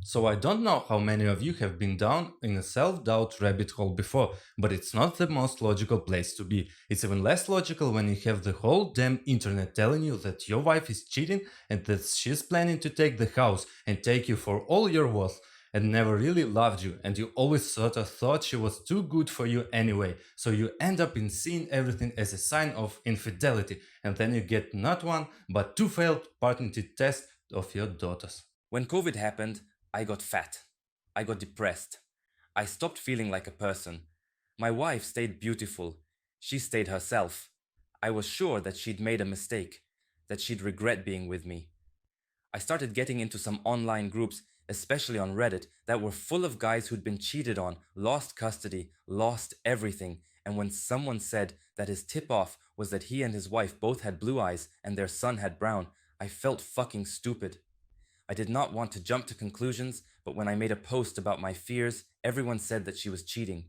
So I don't know how many of you have been down in a self-doubt rabbit hole before, but it's not the most logical place to be. It's even less logical when you have the whole damn internet telling you that your wife is cheating and that she's planning to take the house and take you for all you're worth and never really loved you, and you always sort of thought she was too good for you anyway. So you end up in seeing everything as a sign of infidelity, and then you get not one but two failed paternity tests of your daughters. When COVID happened, I got fat. I got depressed. I stopped feeling like a person. My wife stayed beautiful. She stayed herself. I was sure that she'd made a mistake, that she'd regret being with me. I started getting into some online groups, especially on Reddit, that were full of guys who'd been cheated on, lost custody, lost everything. And when someone said that his tip off was that he and his wife both had blue eyes and their son had brown, I felt fucking stupid. I did not want to jump to conclusions, but when I made a post about my fears, everyone said that she was cheating.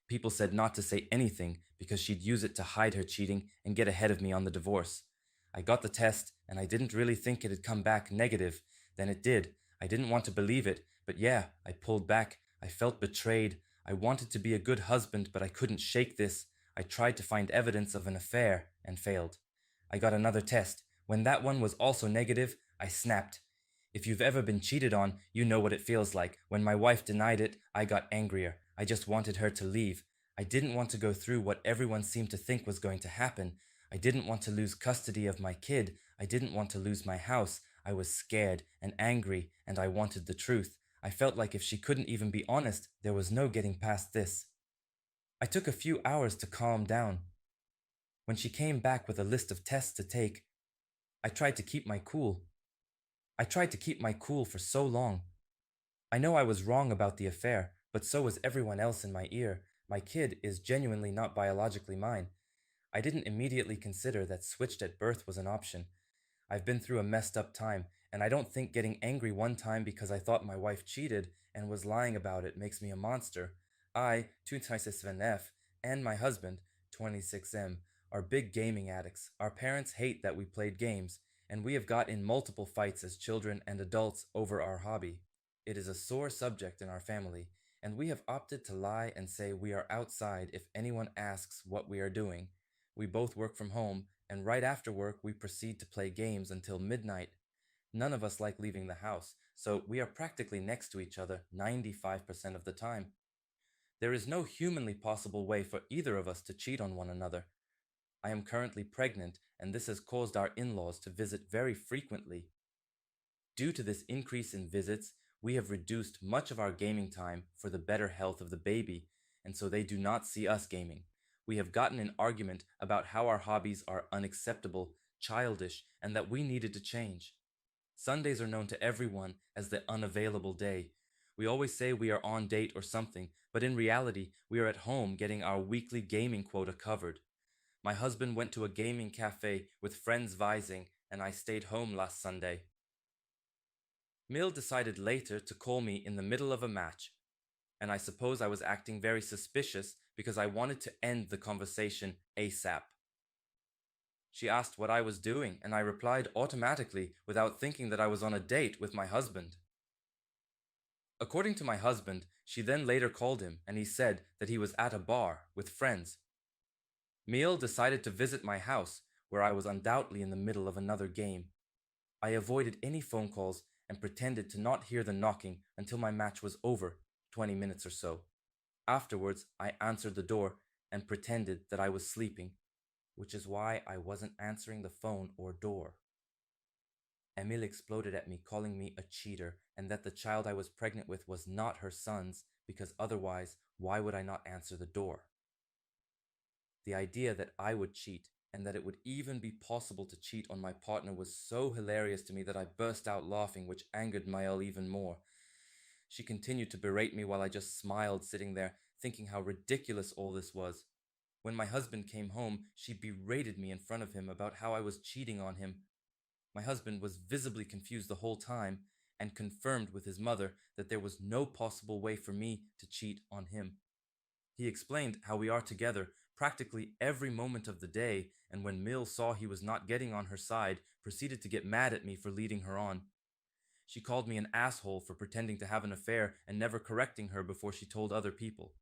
People said not to say anything because she'd use it to hide her cheating and get ahead of me on the divorce. I got the test and I didn't really think it'd come back negative. Then it did. I didn't want to believe it, but yeah, I pulled back. I felt betrayed. I wanted to be a good husband, but I couldn't shake this. I tried to find evidence of an affair and failed. I got another test. When that one was also negative, I snapped. If you've ever been cheated on, you know what it feels like. When my wife denied it, I got angrier. I just wanted her to leave. I didn't want to go through what everyone seemed to think was going to happen. I didn't want to lose custody of my kid. I didn't want to lose my house. I was scared and angry, and I wanted the truth. I felt like if she couldn't even be honest, there was no getting past this. I took a few hours to calm down. When she came back with a list of tests to take, I tried to keep my cool. I tried to keep my cool for so long. I know I was wrong about the affair, but so was everyone else in my ear. My kid is genuinely not biologically mine. I didn't immediately consider that switched at birth was an option. I've been through a messed up time, and I don't think getting angry one time because I thought my wife cheated and was lying about it makes me a monster. I, 26F, and my husband, 26M, are big gaming addicts. Our parents hate that we played games, and we have got in multiple fights as children and adults over our hobby. It is a sore subject in our family, and we have opted to lie and say we are outside if anyone asks what we are doing. We both work from home, and right after work, we proceed to play games until midnight. None of us like leaving the house, so we are practically next to each other 95% of the time. There is no humanly possible way for either of us to cheat on one another. I am currently pregnant, and this has caused our in laws to visit very frequently. Due to this increase in visits, we have reduced much of our gaming time for the better health of the baby, and so they do not see us gaming. We have gotten an argument about how our hobbies are unacceptable, childish, and that we needed to change. Sundays are known to everyone as the unavailable day. We always say we are on date or something, but in reality, we are at home getting our weekly gaming quota covered. My husband went to a gaming cafe with friends vising, and I stayed home last Sunday. Mill decided later to call me in the middle of a match, and I suppose I was acting very suspicious because I wanted to end the conversation ASAP. She asked what I was doing, and I replied automatically without thinking that I was on a date with my husband. According to my husband, she then later called him and he said that he was at a bar with friends. Miel decided to visit my house, where I was undoubtedly in the middle of another game. I avoided any phone calls and pretended to not hear the knocking until my match was over, 20 minutes or so. Afterwards, I answered the door and pretended that I was sleeping, which is why I wasn't answering the phone or door. Emil exploded at me, calling me a cheater and that the child I was pregnant with was not her son's because otherwise, why would I not answer the door? The idea that I would cheat and that it would even be possible to cheat on my partner was so hilarious to me that I burst out laughing, which angered Mael even more. She continued to berate me while I just smiled, sitting there, thinking how ridiculous all this was. When my husband came home, she berated me in front of him about how I was cheating on him. My husband was visibly confused the whole time and confirmed with his mother that there was no possible way for me to cheat on him. He explained how we are together practically every moment of the day, and when Mill saw he was not getting on her side, proceeded to get mad at me for leading her on. She called me an asshole for pretending to have an affair and never correcting her before she told other people.